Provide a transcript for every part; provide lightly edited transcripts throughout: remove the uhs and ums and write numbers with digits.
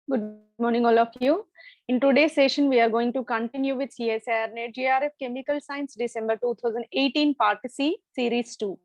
Good morning, all of you. In today's session, we are going to continue with CSIR NET GRF Chemical Science December 2018 Part C, Series 2.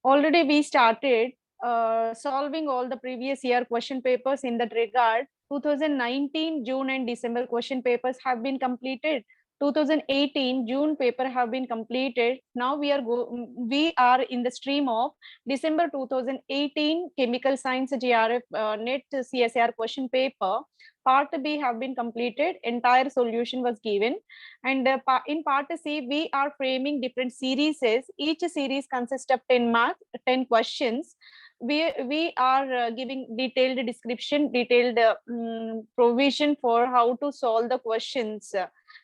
Already we started solving all the previous year question papers in that regard. 2019 June and December question papers have been completed. 2018 June paper have been completed. Now we are in the stream of December 2018 Chemical Science GRF NET CSIR question paper. Part B have been completed. Entire solution was given, and in Part C we are framing different series. Each series consists of 10 marks, 10 questions. We are giving detailed description, detailed provision for how to solve the questions.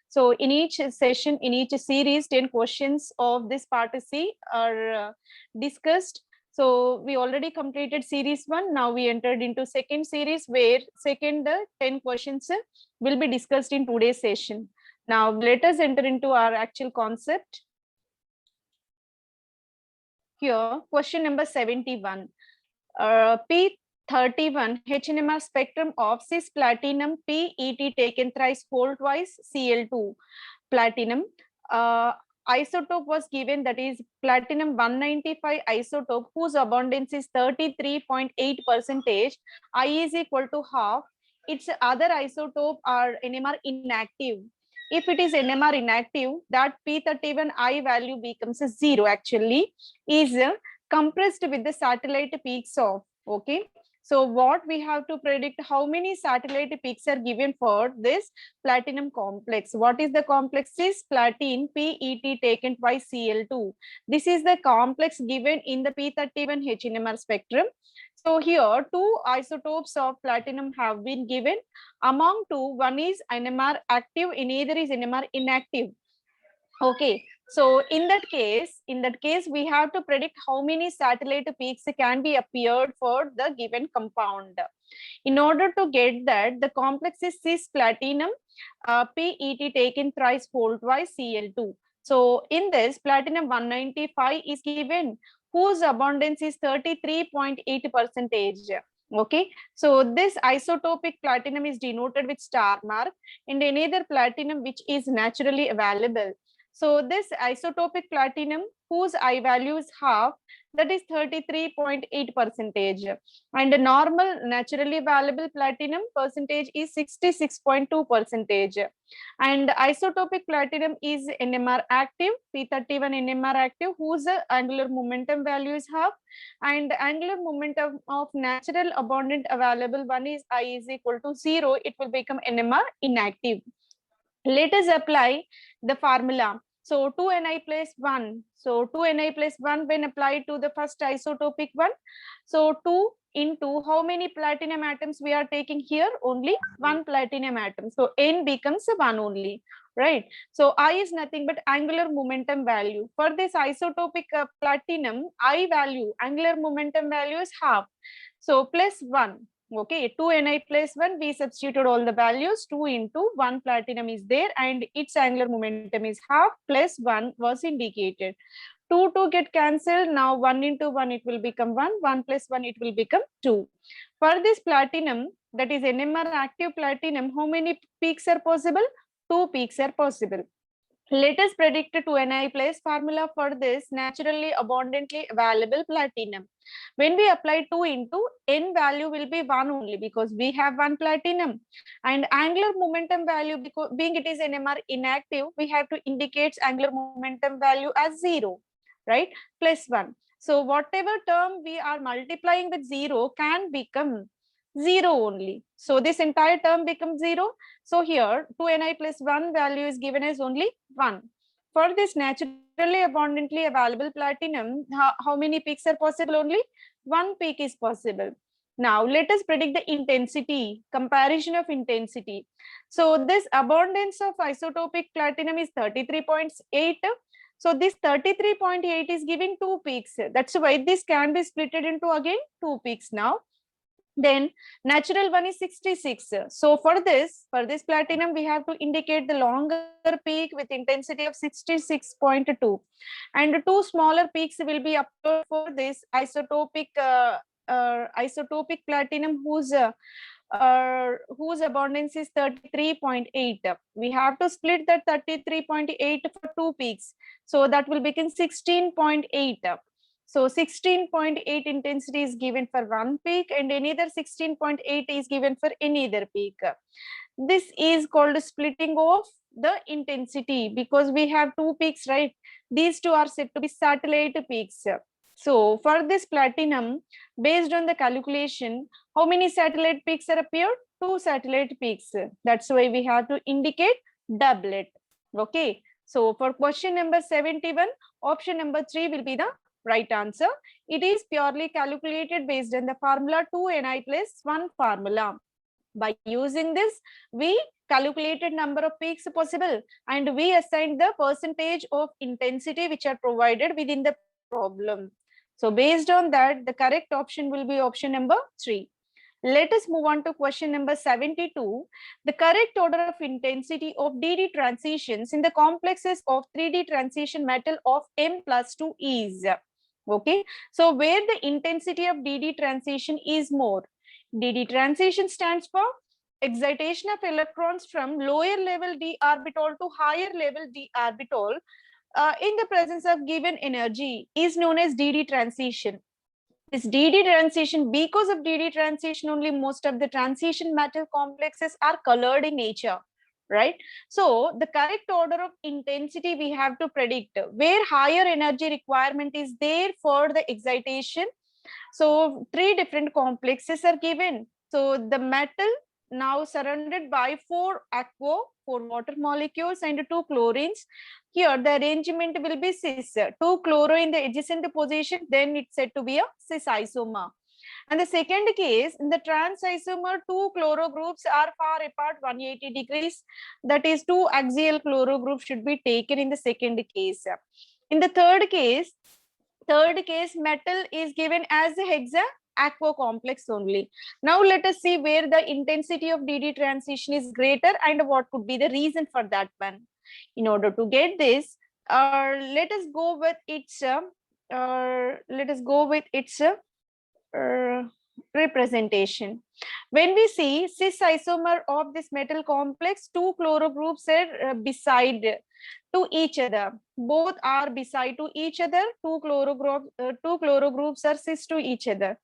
So in each session, in each series, 10 questions of this Part C are discussed. So we already completed series 1. Now we entered into second series, where second 10 questions will be discussed in today's session. Now let us enter into our actual concept. Here, question number 71. P31 HNMR spectrum of cis platinum PET taken thrice whole twice Cl2 platinum. Isotope was given, that is platinum 195 isotope, whose abundance is 33.8%. I is equal to half. Its other isotope are NMR inactive. If it is NMR inactive, that P31 I value becomes 0. Actually, is compressed with the satellite peaks of. Okay. So what we have to predict, how many satellite peaks are given for this platinum complex. What is the complex? Is platin PET taken by Cl2. This is the complex given in the P31 HNMR spectrum. So here two isotopes of platinum have been given. Among two, one is NMR active, another is NMR inactive. Okay, so in that case we have to predict how many satellite peaks can be appeared for the given compound. In order to get that, the complex is cis platinum PET taken thrice whole twice Cl2. So in this, platinum 195 is given, whose abundance is 33.8%. Okay, so this isotopic platinum is denoted with star mark, and another platinum which is naturally available. So this isotopic platinum, whose I value is half, that is 33.8%. And the normal naturally available platinum percentage is 66.2%. And isotopic platinum is NMR active, P31 NMR active, whose angular momentum value is half. And angular momentum of natural abundant available one is I is equal to 0. It will become NMR inactive. Let us apply the formula. So 2Ni plus 1. So 2Ni plus 1 when applied to the first isotopic one. So 2 into how many platinum atoms we are taking here? Only one platinum atom. So N becomes 1 only, right? So I is nothing but angular momentum value. For this isotopic platinum, I value, angular momentum value is half. So plus 1. Okay, 2Ni plus 1, we substituted all the values. 2 into 1 platinum is there, and its angular momentum is half, plus 1 was indicated. 2 get cancelled. Now 1 into 1 it will become 1, 1 plus 1 it will become 2. For this platinum, that is NMR active platinum, how many peaks are possible? 2 peaks are possible. Let us predict 2Ni plus formula for this naturally abundantly available platinum. When we apply 2 into, N value will be 1 only, because we have 1 platinum. And angular momentum value, because being it is NMR inactive, we have to indicate angular momentum value as 0, right? Plus 1. So whatever term we are multiplying with 0 can become 0 only. So this entire term becomes 0. So here 2Ni plus 1 value is given as only 1. For this naturally abundantly available platinum, how many peaks are possible? Only 1 peak is possible. Now let us predict the intensity, comparison of intensity. So this abundance of isotopic platinum is 33.8. So this 33.8 is giving 2 peaks. That's why this can be split into again 2 peaks now. Then natural one is 66. So for this platinum, we have to indicate the longer peak with intensity of 66.2, and 2 smaller peaks will be up for this isotopic platinum, whose whose abundance is 33.8. We have to split that 33.8 for two peaks. So that will become 16.8. So 16.8 intensity is given for one peak and another 16.8 is given for another peak. This is called splitting of the intensity because we have two peaks, right? These two are said to be satellite peaks. So for this platinum, based on the calculation, how many satellite peaks are appeared? Two satellite peaks. That's why we have to indicate doublet. Okay. So for question number 71, option number 3 will be the right answer. It is purely calculated based on the formula 2Ni plus 1 formula. By using this, we calculated number of peaks possible and we assigned the percentage of intensity which are provided within the problem. So based on that, the correct option will be option number 3. Let us move on to question number 72. The correct order of intensity of DD transitions in the complexes of 3D transition metal of M+2 is. Okay, so where the intensity of DD transition is more. DD transition stands for excitation of electrons from lower level d orbital to higher level d orbital in the presence of given energy is known as DD transition. This DD transition, because of DD transition only most of the transition metal complexes are colored in nature, right? So the correct order of intensity we have to predict where higher energy requirement is there for the excitation. So three different complexes are given. So the metal now surrounded by 4 aqua, 4 water molecules and 2 chlorines. Here the arrangement will be cis. 2 chloro in the adjacent position, then it's said to be a cis isomer. And the second case, in the trans isomer, 2 chloro groups are far apart 180 degrees. That is 2 axial chloro groups should be taken in the second case. In the third case, metal is given as a hexa aqua complex only. Now let us see where the intensity of DD transition is greater and what could be the reason for that one. In order to get this, let us go with its representation. When we see cis isomer of this metal complex, 2 chloro groups are beside to each other. Both are beside to each other. 2 chloro groups are cis to each other.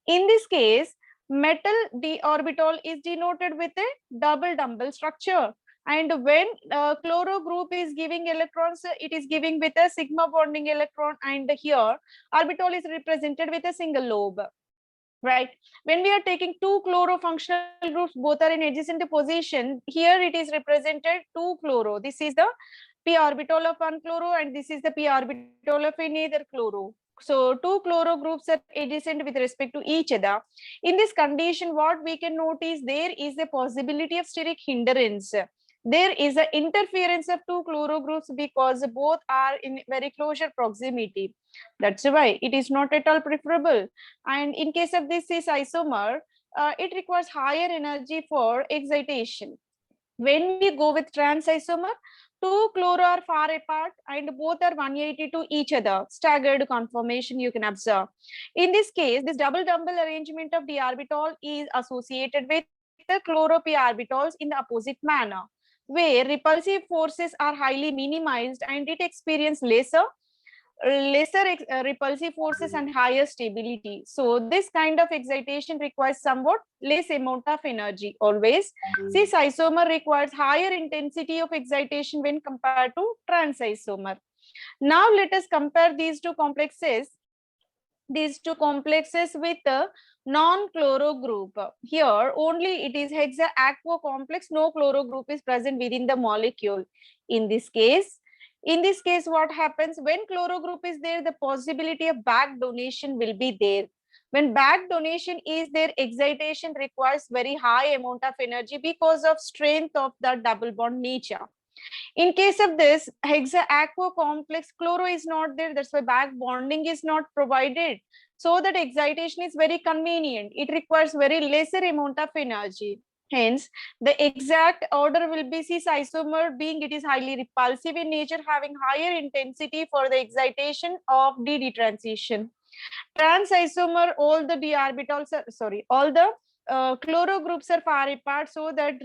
In this case, metal d orbital is denoted with a double dumbbell structure. And when chloro group is giving electrons, it is giving with a sigma bonding electron, and here orbital is represented with a single lobe. Right. When we are taking 2 chloro functional groups, both are in adjacent position. Here it is represented 2 chloro. This is the p orbital of one chloro and this is the p orbital of another chloro. So 2 chloro groups are adjacent with respect to each other. In this condition, what we can notice, there is a possibility of steric hindrance. There is an interference of 2 chloro groups because both are in very closer proximity. That's why it is not at all preferable. And in case of this cis isomer, it requires higher energy for excitation. When we go with trans isomer, 2 chloro are far apart and both are 180 to each other. Staggered conformation you can observe. In this case, this double dumbbell arrangement of d orbital is associated with the chloro p orbitals in the opposite manner, where repulsive forces are highly minimized and it experiences lesser repulsive forces and higher stability. So this kind of excitation requires somewhat less amount of energy always. Cis isomer requires higher intensity of excitation when compared to trans isomer. Now let us compare these two complexes with a non-chloro group. Here only it is hexa aqua complex, no chloro group is present within the molecule. In this case, what happens when chloro group is there, the possibility of back donation will be there. When back donation is there, excitation requires very high amount of energy because of strength of the double bond nature. In case of this hexa aqua complex, chloro is not there, that's why back bonding is not provided. So that excitation is very convenient. It requires very lesser amount of energy. Hence, the exact order will be cis isomer, being it is highly repulsive in nature, having higher intensity for the excitation of DD transition. Trans isomer, all the d orbitals are, all the chloro groups are far apart, so that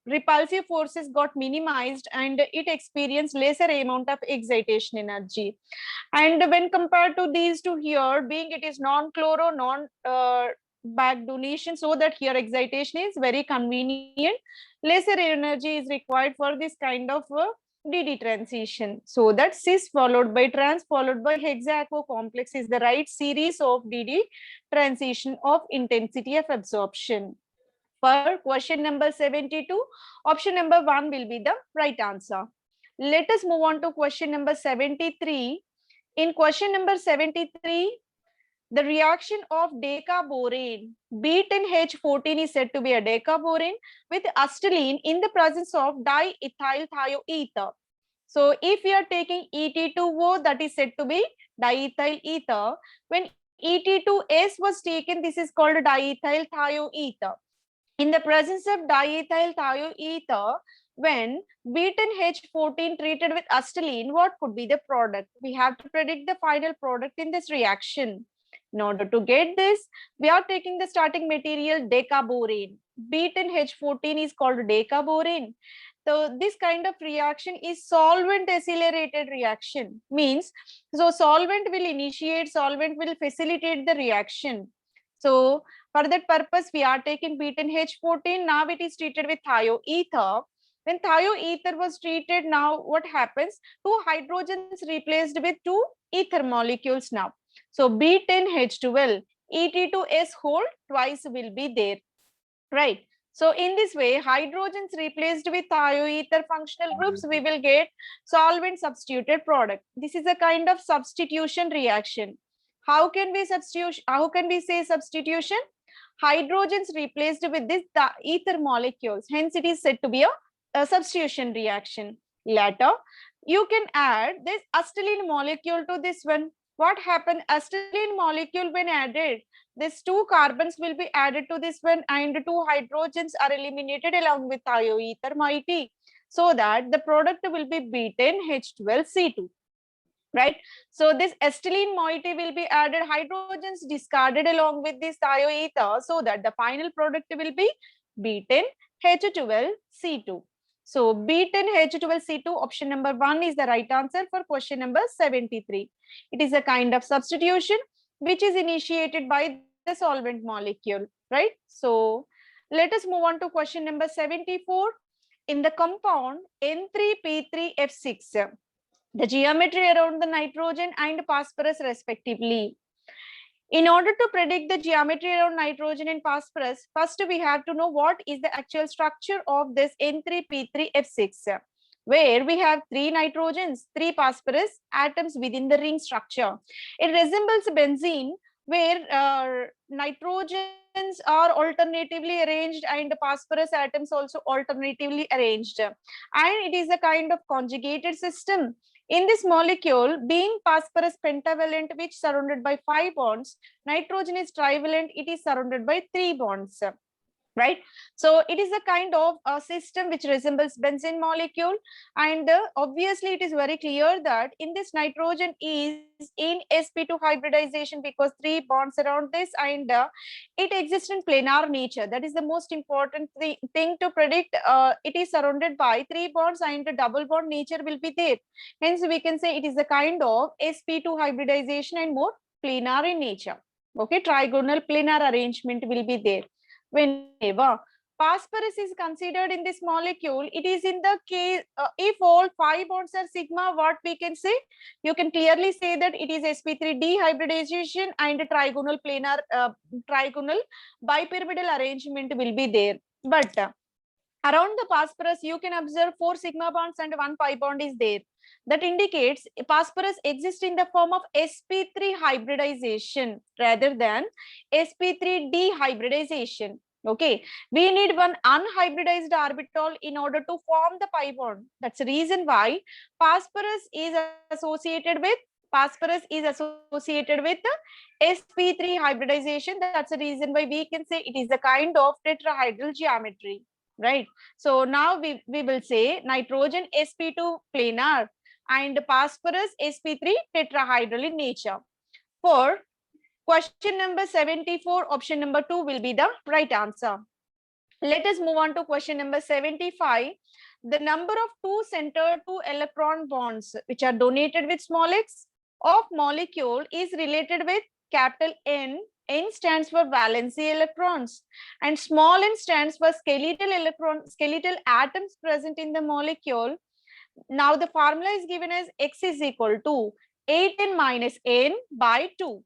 repulsive forces got minimized and it experienced lesser amount of excitation energy. And when compared to these two here, being it is non-chloro, back donation, so that here excitation is very convenient, lesser energy is required for this kind of DD transition. So that cis followed by trans followed by hexaco complex is the right series of DD transition of intensity of absorption. For question number 72, option number 1 will be the right answer. Let us move on to question number 73. In question number 73, the reaction of decaborane, B10H14 is said to be a decaborane with acetylene in the presence of diethyl thioether. So if we are taking Et2O, that is said to be diethyl ether. When Et2S was taken, this is called diethyl thioether. In the presence of diethyl thioether, when B10H14 treated with acetylene, what could be the product? We have to predict the final product in this reaction. In order to get this, we are taking the starting material decaborane. B10H14 is called decaborane. So this kind of reaction is solvent accelerated reaction. Means, so solvent will initiate, solvent will facilitate the reaction. So for that purpose, we are taking B10H14. Now it is treated with thioether. When thioether was treated, now what happens? Two hydrogens replaced with two ether molecules now. So B10H12, Et2S whole twice will be there, right? So in this way, hydrogens replaced with thioether functional groups, we will get solvent substituted product. This is a kind of substitution reaction. How can we substitute? How can we say substitution? Hydrogens replaced with this the ether molecules. Hence, it is said to be a substitution reaction. Later, you can add this acetylene molecule to this one. What happened? Acetylene molecule when added, these two carbons will be added to this one and two hydrogens are eliminated along with thioether moiety, so that the product will be B10H12C2. Right? So this acetylene moiety will be added, hydrogens discarded along with this thioether, so that the final product will be B10H12C2. So B10H12C2, option number 1 is the right answer for question number 73. It is a kind of substitution which is initiated by the solvent molecule, right? So let us move on to question number 74. In the compound N3P3F6, the geometry around the nitrogen and phosphorus respectively. In order to predict the geometry around nitrogen and phosphorus, first we have to know what is the actual structure of this N3P3F6, where we have 3 nitrogens, 3 phosphorus atoms within the ring structure. It resembles benzene, where nitrogens are alternatively arranged and phosphorus atoms also alternatively arranged. And it is a kind of conjugated system. In this molecule, being phosphorus pentavalent, which surrounded by 5 bonds, nitrogen is trivalent, it is surrounded by 3 bonds. Right? So it is a kind of a system which resembles benzene molecule, and obviously it is very clear that in this nitrogen is in sp2 hybridization because 3 bonds around this, and it exists in planar nature. That is the most important thing to predict. It is surrounded by 3 bonds and the double bond nature will be there. Hence we can say it is a kind of sp2 hybridization and more planar in nature. Okay, trigonal planar arrangement will be there. Whenever phosphorus is considered in this molecule, it is in the case if all 5 bonds are sigma, what we can say? You can clearly say that it is sp3d hybridization and trigonal planar trigonal bipyramidal arrangement will be there. But around the phosphorus, you can observe 4 sigma bonds and 1 pi bond is there. That indicates phosphorus exists in the form of sp3 hybridization rather than sp3d hybridization. Okay, we need one unhybridized orbital in order to form the pi bond. That's the reason why phosphorus is associated with sp3 hybridization. That's the reason why we can say it is a kind of tetrahedral geometry. Right? So now we will say nitrogen sp2 planar and phosphorus sp3 tetrahedral in nature. For Question number 74, option number 2 will be the right answer. Let us move on to question number 75. The number of two center two electron bonds which are donated with small x of molecule is related with capital N. N stands for valency electrons and small n stands for skeletal atoms present in the molecule. Now the formula is given as x is equal to 8n minus n by 2.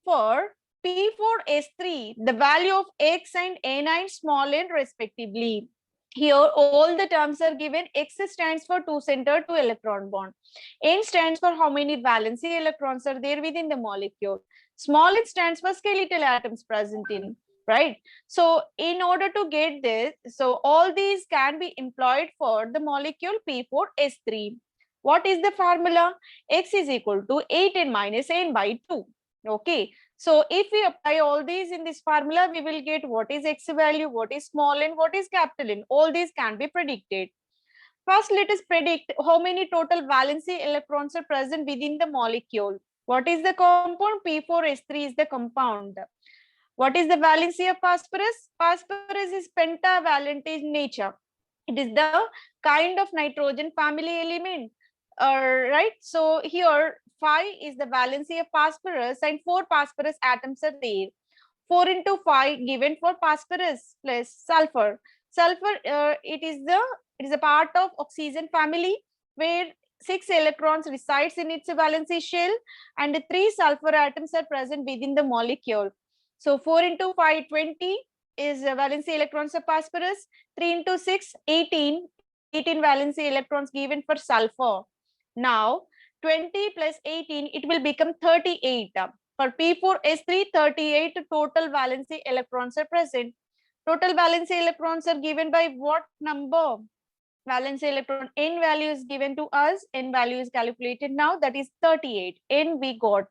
For P4S3, the value of x and n small n respectively. Here all the terms are given. X stands for two center two electron bond. N stands for how many valency electrons are there within the molecule. Small n stands for skeletal atoms present in, right? So in order to get this, so all these can be employed for the molecule P4S3. What is the formula? X is equal to 8n minus n by 2. Okay, so if we apply all these in this formula, we will get what is x value, what is small n, what is capital N. All these can be predicted. First, let us predict how many total valency electrons are present within the molecule. What is the compound? P4S3 is the compound. What is the valency of phosphorus? Phosphorus is pentavalent in nature. It is the kind of nitrogen family element. Right. So here 5 is the valency of phosphorus and 4 phosphorus atoms are there. 4 into 5 given for phosphorus plus sulfur. Sulfur, it is a part of oxygen family where 6 electrons resides in its valency shell and 3 sulfur atoms are present within the molecule. So 4 into 5, 20 is valency electrons of phosphorus. 3 into 6, 18. 18 valency electrons given for sulfur. Now 20 plus 18, it will become 38. For P4S3, 38 total valency electrons are present. Total valency electrons are given by what number? Valency electron n value is given to us. N value is calculated now. That is 38. N we got.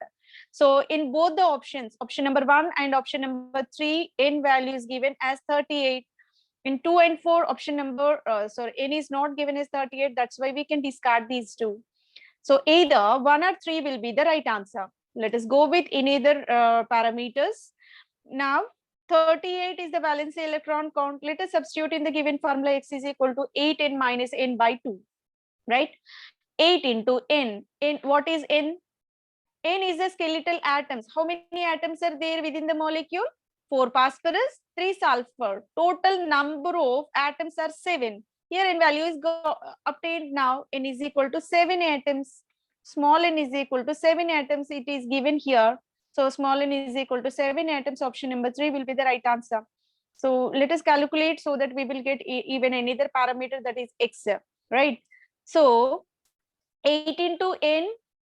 So in both the options, option number 1 and option number 3, n value is given as 38. In 2 and 4, option number, n is not given as 38. That's why we can discard these two. So either 1 or 3 will be the right answer. Let us go with in either parameters. Now 38 is the valency electron count. Let us substitute in the given formula. X is equal to 8n minus n by 2, right? 8 into n. What is n? N is the skeletal atoms. How many atoms are there within the molecule? 4 phosphorus, 3 sulfur. Total number of atoms are 7. Here n value is obtained now. N is equal to 7 atoms. Small n is equal to 7 atoms. It is given here. So small n is equal to 7 atoms. Option number 3 will be the right answer. So let us calculate so that we will get even another parameter, that is x, right? So 8 into n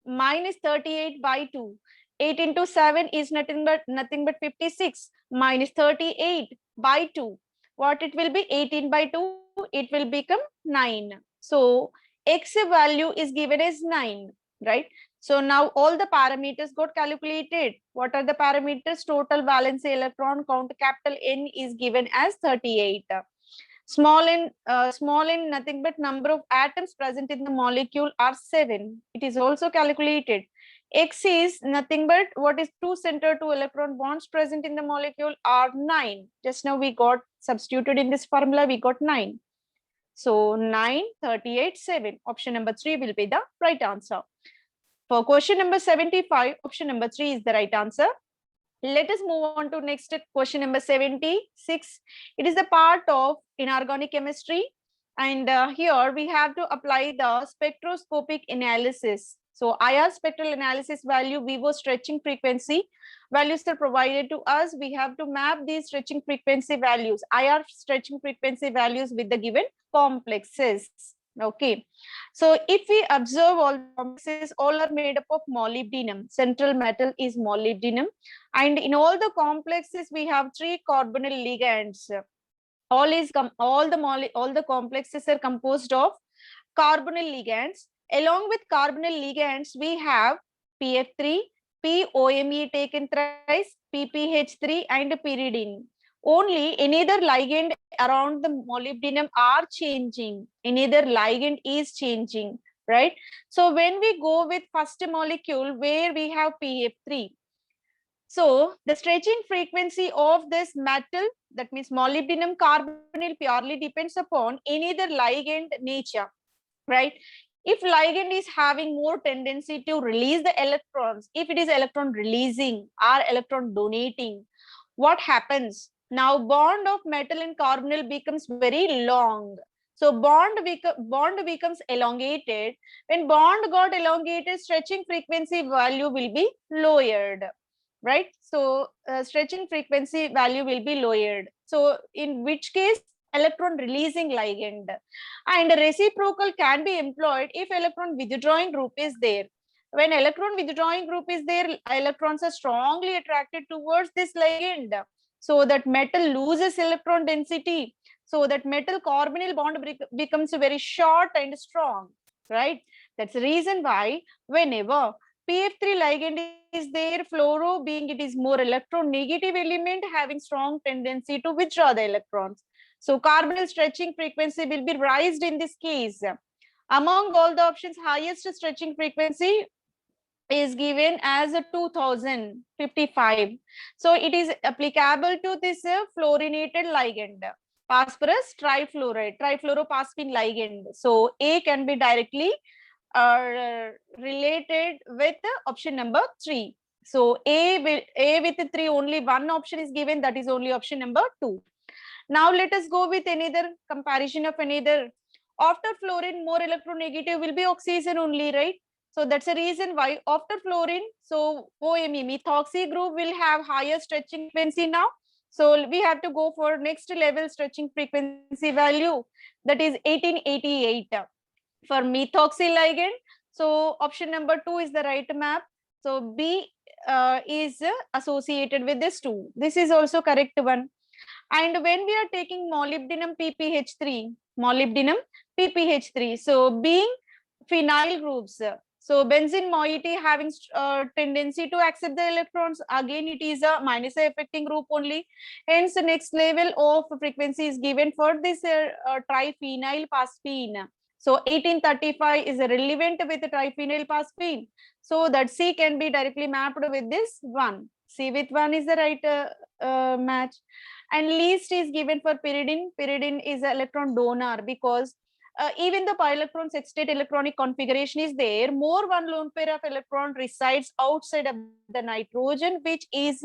minus 38 by 2. 8 into 7 is nothing but 56 minus 38 by 2. What it will be? 18 by 2, it will become 9. So x value is given as 9, right? So now all the parameters got calculated. What are the parameters? Total valency electron count, capital N, is given as 38. Small n, nothing but number of atoms present in the molecule are 7. It is also calculated. X is nothing but what is 2 center 2 electron bonds present in the molecule are 9. Just now we got substituted in this formula, we got 9. So 9, 38, 7. Option number 3 will be the right answer. For question number 75, option number 3 is the right answer. Let us move on to next question number 76. It is a part of inorganic chemistry. And here we have to apply the spectroscopic analysis. So IR spectral analysis value, Vivo stretching frequency values are provided to us. We have to map these stretching frequency values, IR stretching frequency values, with the given complexes. Okay, so if we observe all complexes, all are made up of molybdenum. Central metal is molybdenum, and in all the complexes we have 3 carbonyl ligands. All the complexes are composed of carbonyl ligands. Along with carbonyl ligands, we have PF3, POME taken thrice, PPH3, and pyridine. Only another ligand around the molybdenum are changing. Another ligand is changing, right? So when we go with first molecule where we have PF3, So the stretching frequency of this metal, that means molybdenum carbonyl, purely depends upon any other ligand nature, right? If ligand is having more tendency to release the electrons, if it is electron releasing or electron donating, what happens? Now bond of metal and carbonyl becomes very long. So bond becomes elongated. When bond got elongated, stretching frequency value will be lowered, right? So stretching frequency value will be lowered. So in which case, electron releasing ligand. And reciprocal can be employed if electron withdrawing group is there. When electron withdrawing group is there, electrons are strongly attracted towards this ligand. So that metal loses electron density. So that metal carbonyl bond becomes very short and strong, right? That's the reason why whenever PF3 ligand is there, fluoro being it is more electronegative element having strong tendency to withdraw the electrons. So carbonyl stretching frequency will be raised in this case. Among all the options, highest stretching frequency is given as a 2055. So it is applicable to this fluorinated ligand, phosphorus trifluoride, trifluorophosphine ligand. So A can be directly related with option number 3. So A with 3, only one option is given, that is only option number 2. Now let us go with another comparison of another. After fluorine, more electronegative will be oxygen only, right? So that's the reason why after fluorine, so OMe, methoxy group will have higher stretching frequency now. So we have to go for next level stretching frequency value, that is 1888 for methoxy ligand. So option number 2 is the right map. So B is associated with this 2. This is also correct one. And when we are taking molybdenum PPH3, so being phenyl groups, so benzene moiety having tendency to accept the electrons, again it is a minus affecting group only. Hence the next level of frequency is given for this triphenyl phosphine. So 1835 is relevant with the triphenyl phosphine. So that C can be directly mapped with this 1. C with 1 is the right match. And least is given for pyridine. Pyridine is an electron donor because even the pi electron sextate electronic configuration is there, more one lone pair of electron resides outside of the nitrogen, which is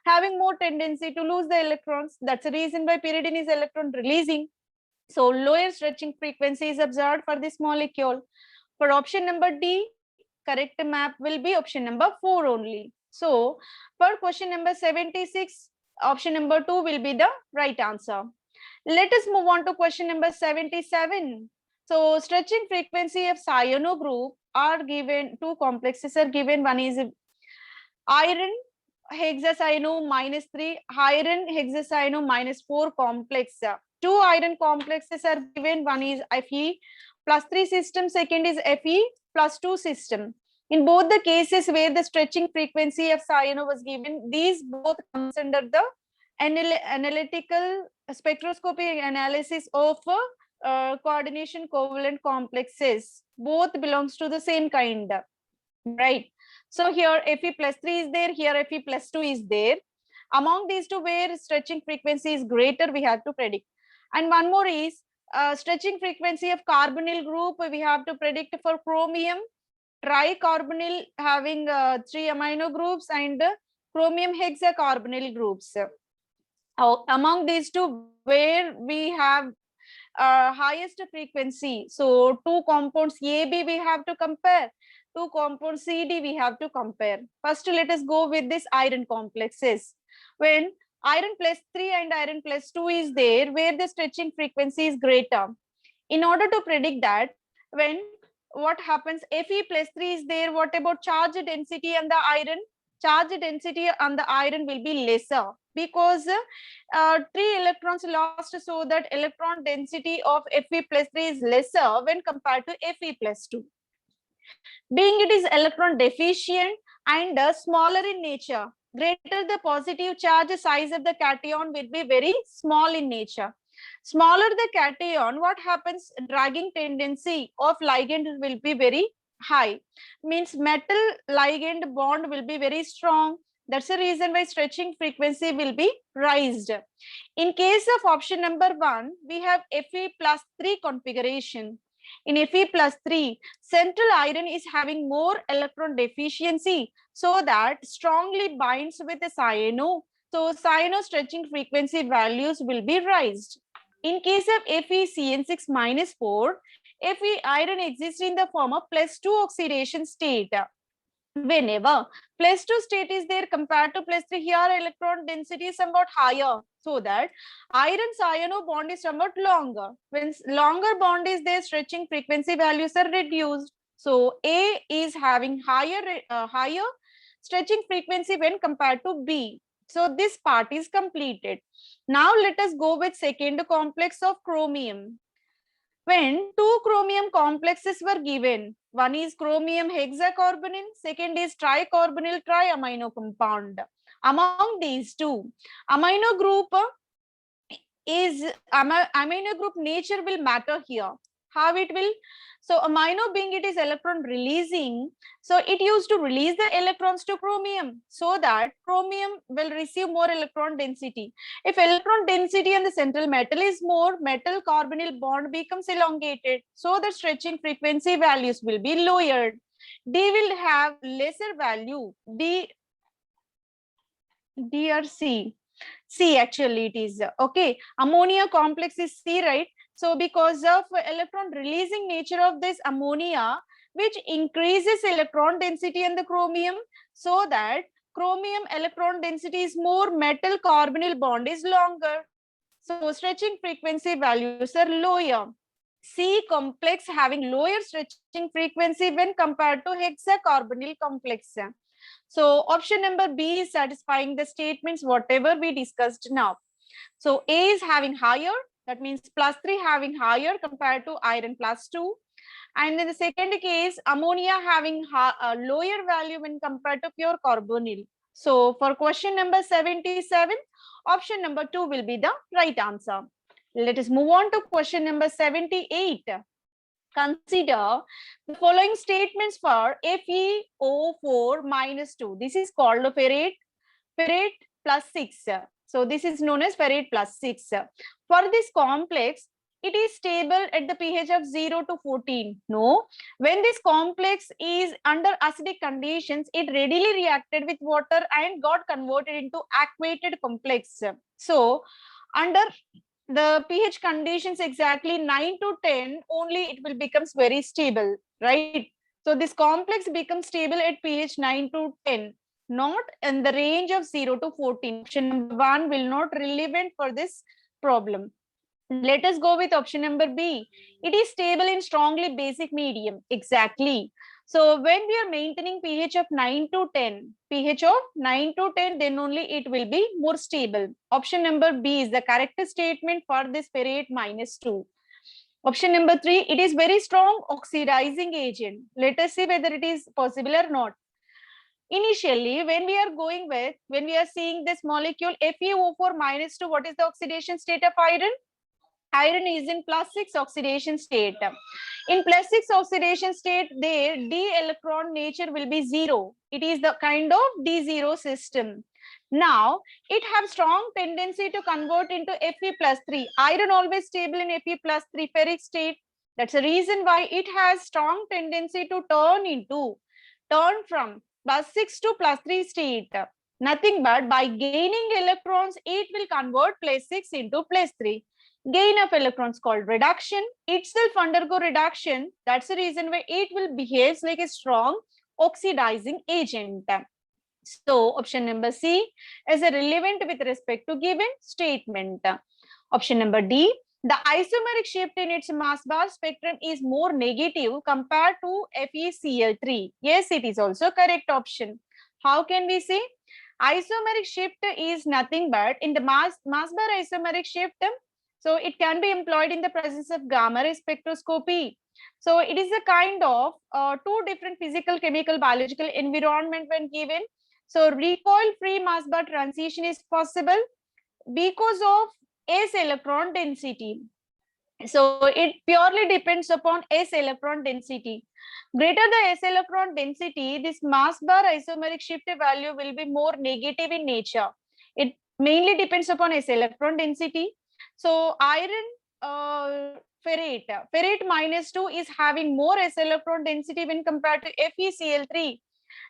having more tendency to lose the electrons. That's the reason why pyridine is electron releasing. So lower stretching frequency is observed for this molecule. For option number D, correct map will be option number 4 only. So for question number 76, option number 2 will be the right answer. Let us move on to question number 77. So stretching frequency of cyano group are given, two complexes are given. One is iron hexacyano -3, iron hexacyano -4 complex. Two iron complexes are given. One is Fe+3 system, second is Fe+2 system. In both the cases where the stretching frequency of cyano was given, these both comes under the analytical spectroscopy analysis of coordination covalent complexes. Both belongs to the same kind, right? So here Fe+3 is there, here Fe+2 is there. Among these two, where stretching frequency is greater, we have to predict. And one more is stretching frequency of carbonyl group, we have to predict for chromium tricarbonyl having 3 amino groups and chromium hexacarbonyl groups. Among these two, where we have highest frequency, so two compounds AB we have to compare, two compounds CD we have to compare. First, let us go with this iron complexes. When iron +3 and iron +2 is there, where the stretching frequency is greater. In order to predict that, when what happens, Fe+3 is there, what about charge density on the iron? Charge density on the iron will be lesser because 3 electrons lost, so that electron density of Fe+3 is lesser when compared to Fe+2. Being it is electron deficient and smaller in nature, greater the positive charge, size of the cation will be very small in nature. Smaller the cation, what happens? Dragging tendency of ligand will be very high. Means metal ligand bond will be very strong. That's the reason why stretching frequency will be raised. In case of option number 1, we have Fe+3 configuration. In Fe+3, central iron is having more electron deficiency, so that strongly binds with the cyano. So cyano stretching frequency values will be raised. In case of FeCN6-4, Fe iron exists in the form of +2 oxidation state. Whenever +2 state is there compared to +3, here electron density is somewhat higher, so that iron cyano bond is somewhat longer. When longer bond is there, stretching frequency values are reduced. So A is having higher stretching frequency when compared to B. So this part is completed. Now let us go with second complex of chromium. When two chromium complexes were given, one is chromium hexacarbonyl, second is tricarbonyl triamino compound. Among these two, amino group nature will matter here. How it will? So amino being it is electron releasing, so it used to release the electrons to chromium, so that chromium will receive more electron density. If electron density in the central metal is more, metal carbonyl bond becomes elongated, so the stretching frequency values will be lowered. D will have lesser value, D or C. C actually it is. Okay, ammonia complex is C, right? So because of electron releasing nature of this ammonia, which increases electron density in the chromium, so that chromium electron density is more, metal carbonyl bond is longer. So stretching frequency values are lower. C complex having lower stretching frequency when compared to hexacarbonyl complex. So option number B is satisfying the statements whatever we discussed now. So A is having higher, that means +3 having higher compared to iron +2. And in the second case, ammonia having a lower value when compared to pure carbonyl. So for question number 77, option number 2 will be the right answer. Let us move on to question number 78. Consider the following statements for FeO4-2. This is called a ferrate +6. So this is known as ferrate +6. For this complex, it is stable at the pH of 0 to 14. No, when this complex is under acidic conditions, it readily reacted with water and got converted into aquated complex. So under the pH conditions exactly 9 to 10, only it will becomes very stable, right? So this complex becomes stable at pH 9 to 10, not in the range of 0 to 14. Option number 1 will not relevant for this problem. Let us go with option number B. It is stable in strongly basic medium. Exactly. So when we are maintaining pH of 9 to 10, pH of 9 to 10, then only it will be more stable. Option number B is the correct statement for this ferrate -2. Option number 3, it is very strong oxidizing agent. Let us see whether it is possible or not. Initially, when we are seeing this molecule FeO4-2, what is the oxidation state of iron? Iron is in +6 oxidation state. In +6 oxidation state, there d electron nature will be 0. It is the kind of D0 system. Now, it has strong tendency to convert into Fe+3. Iron always stable in Fe+3 ferric state. That's the reason why it has strong tendency to turn from +6 to +3 state. Nothing but by gaining electrons, it will convert +6 into +3. Gain of electrons called reduction, itself undergo reduction. That's the reason why it will behave like a strong oxidizing agent. So option number C is relevant with respect to given statement. Option number D, the isomeric shift in its mass bar spectrum is more negative compared to FeCl3. Yes, it is also correct option. How can we say? Isomeric shift is nothing but in the mass bar isomeric shift, so it can be employed in the presence of gamma ray spectroscopy. So it is a kind of two different physical, chemical, biological environment when given. So recoil-free mass bar transition is possible because of s electron density. So it purely depends upon s electron density. Greater the s electron density, this mass bar isomeric shift value will be more negative in nature. It mainly depends upon s electron density. So iron, ferrate -2 is having more s electron density when compared to FeCl3.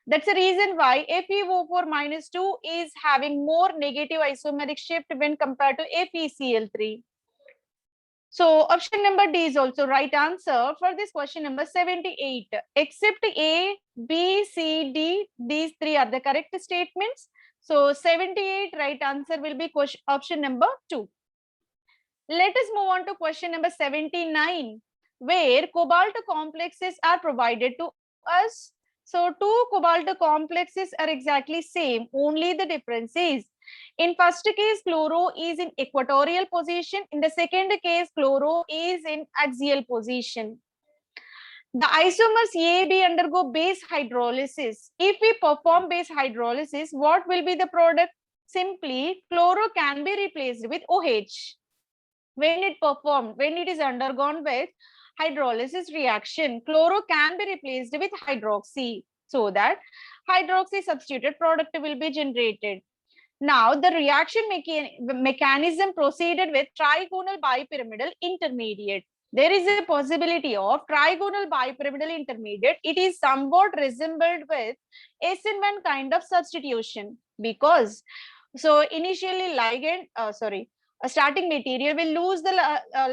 That's the reason why FeO4 -2 is having more negative isomeric shift when compared to FeCl3. So option number D is also right answer for this question number 78. Except A, B, C, D, these three are the correct statements. So 78 right answer will be option number 2. Let us move on to question number 79, where cobalt complexes are provided to us. So two cobalt complexes are exactly same, only the difference is in first case chloro is in equatorial position, in the second case chloro is in axial position. The isomers A, B undergo base hydrolysis. If we perform base hydrolysis, what will be the product? Simply chloro can be replaced with OH. When it is undergone with hydrolysis reaction, chloro can be replaced with hydroxy, so that hydroxy substituted product will be generated. Now the reaction mechanism proceeded with trigonal bipyramidal intermediate. There is a possibility of trigonal bipyramidal intermediate. It is somewhat resembled with SN1 kind of substitution, because so initially ligand, a starting material will lose the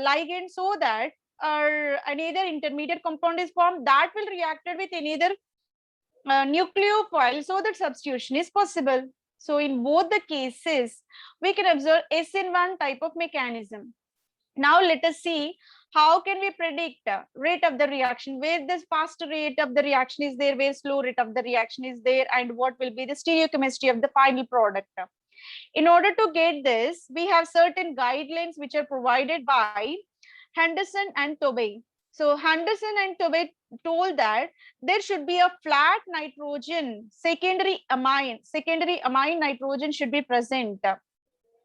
ligand, so that another intermediate compound is formed that will reacted with another nucleophile, so that substitution is possible. So in both the cases, we can observe SN1 type of mechanism. Now let us see how can we predict rate of the reaction, where the fast rate of the reaction is there, where slow rate of the reaction is there, and what will be the stereochemistry of the final product. In order to get this, we have certain guidelines which are provided by Henderson and Tobey. So Henderson and Tobey told that there should be a flat nitrogen, secondary amine nitrogen should be present.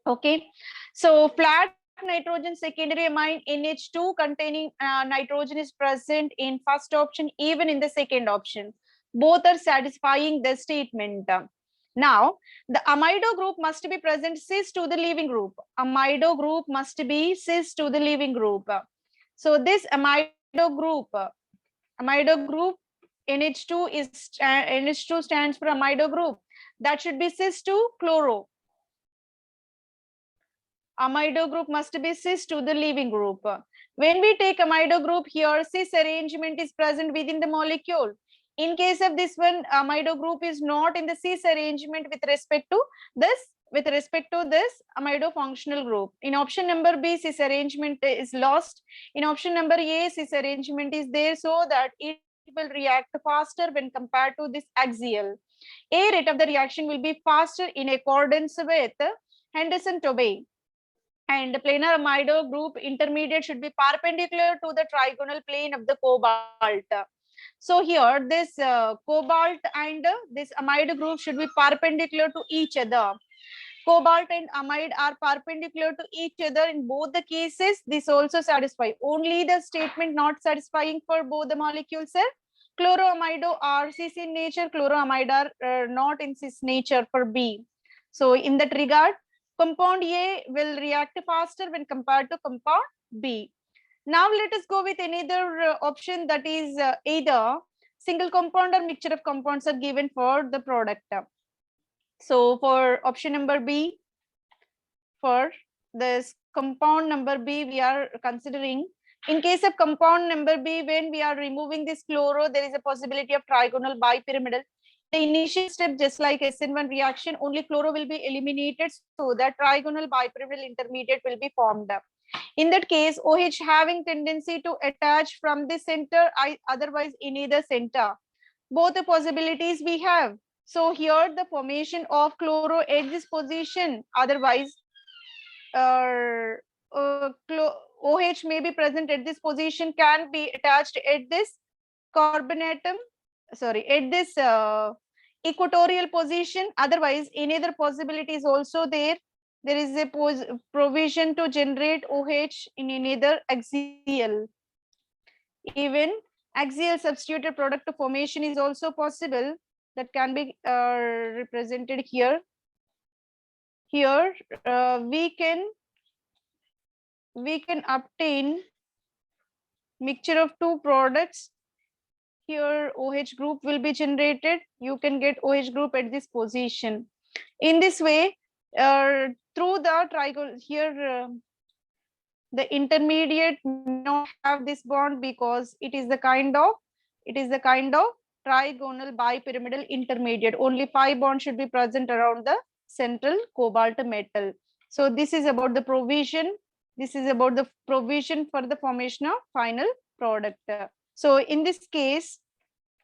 Okay, so flat nitrogen secondary amine NH2 containing nitrogen is present in first option, even in the second option. Both are satisfying the statement. Now, the amido group must be present cis to the leaving group. Amido group must be cis to the leaving group. So this amido group NH2 is NH2 stands for amido group. That should be cis to chloro. Amido group must be cis to the leaving group. When we take amido group here, cis arrangement is present within the molecule. In case of this one, amido group is not in the cis arrangement with respect to this amido functional group. In option number B, cis arrangement is lost. In option number A, cis arrangement is there, so that it will react faster when compared to this axial. A rate of the reaction will be faster in accordance with Henderson-Tobey. And the planar amido group intermediate should be perpendicular to the trigonal plane of the cobalt. So here this cobalt and this amide group should be perpendicular to each other. Cobalt and amide are perpendicular to each other in both the cases. This also satisfies. Only the statement not satisfying for both the molecules, sir. Chloroamido are cis in nature, chloroamide are not in cis nature for B. So in that regard, compound A will react faster when compared to compound B. Now let us go with another option, that is either single compound or mixture of compounds are given for the product. So for option number B, for this compound number B, we are considering, in case of compound number B, when we are removing this chloro, there is a possibility of trigonal bipyramidal. The initial step, just like SN1 reaction, only chloro will be eliminated, so that trigonal bipyramidal intermediate will be formed. In that case, OH having tendency to attach from the center, otherwise in either center. Both the possibilities we have. So here the formation of chloro at this position, otherwise OH may be present at this position, can be attached at this carbonatum, at this equatorial position. Otherwise, any other possibility is also there. There is a provision to generate OH in another axial. Even Axial substituted product formation is also possible. That can be represented here. Here we can obtain mixture of two products. Here OH group will be generated. You can get OH group at this position. In this way, through the trigon here, the intermediate may not have this bond because it is the kind of trigonal bipyramidal intermediate. Only 5 bonds should be present around the central cobalt metal. So this is about the provision. This is about the provision for the formation of final product. So in this case,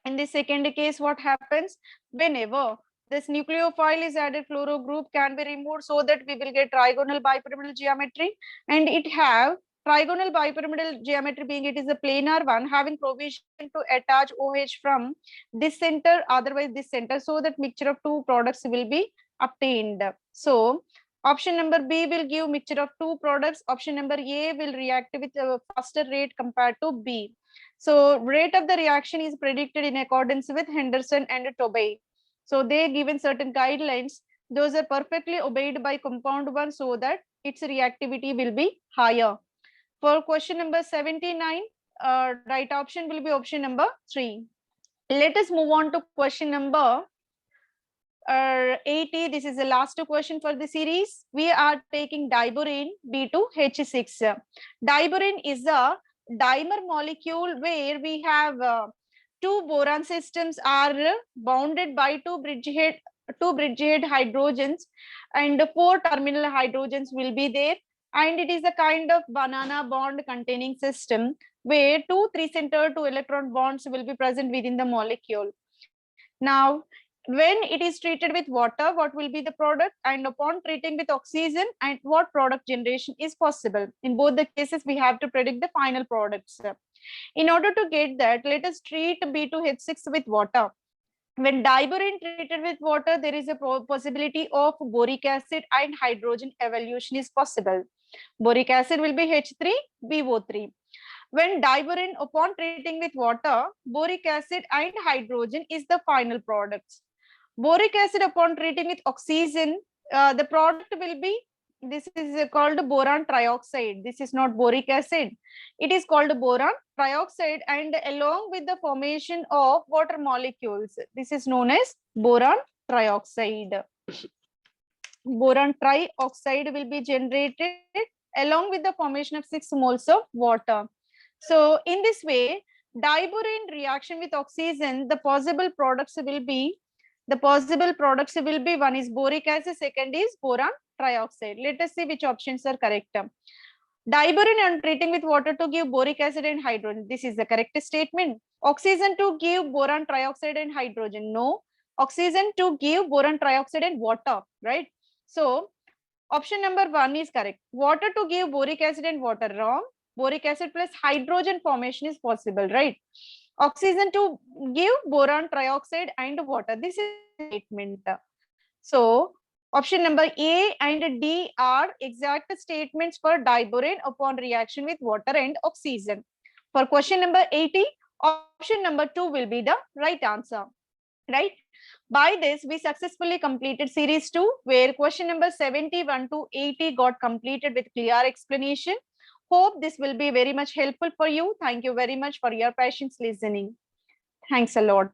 in the second case, what happens? Whenever this nucleophile is added, fluoro group can be removed so that we will get trigonal bipyramidal geometry, and it have trigonal bipyramidal geometry being it is a planar one, having provision to attach OH from this center, otherwise this center, so that mixture of two products will be obtained. So option number B will give mixture of two products. Option number A will react with a faster rate compared to B. So rate of the reaction is predicted in accordance with Henderson and Tobey. So they given certain guidelines. Those are perfectly obeyed by compound one so that its reactivity will be higher. For question number 79, right option will be option number 3. Let us move on to question number 80. This is the last question for the series. We are taking diborane B2H6. Diborane is a dimer molecule where we have two boron systems are bounded by two bridgehead hydrogens, and 4 terminal hydrogens will be there, and it is a kind of banana bond containing system where 2 3-center 2 electron bonds will be present within the molecule. Now when it is treated with water, what will be the product, and upon treating with oxygen, and what product generation is possible? In both the cases we have to predict the final products. In order to get that, let us treat B2H6 with water. When diborane treated with water, there is a possibility of boric acid and hydrogen evolution is possible. Boric acid will be H3BO3. When diborane upon treating with water, boric acid and hydrogen is the final products. Boric acid upon treating with oxygen, the product will be, this is called boron trioxide. This is not boric acid. It is called boron trioxide, and along with the formation of water molecules, this is known as boron trioxide. Boron trioxide will be generated along with the formation of 6 moles of water. So in this way, diborane reaction with oxygen, the possible products will be, one is boric acid, second is boron trioxide. Let us see which options are correct. Diborane on treating with water to give boric acid and hydrogen. This is the correct statement. Oxygen to give boron trioxide and hydrogen. No. Oxygen to give boron trioxide and water, right? So option number 1 is correct. Water to give boric acid and water, wrong. Boric acid plus hydrogen formation is possible, right? Oxygen to give boron trioxide and water. This is statement. So option number A and D are exact statements for diborane upon reaction with water and oxygen. For question number 80, option number 2 will be the right answer, right? By this, we successfully completed series 2, where question number 71 to 80 got completed with clear explanation. Hope this will be very much helpful for you. Thank you very much for your patience listening. Thanks a lot.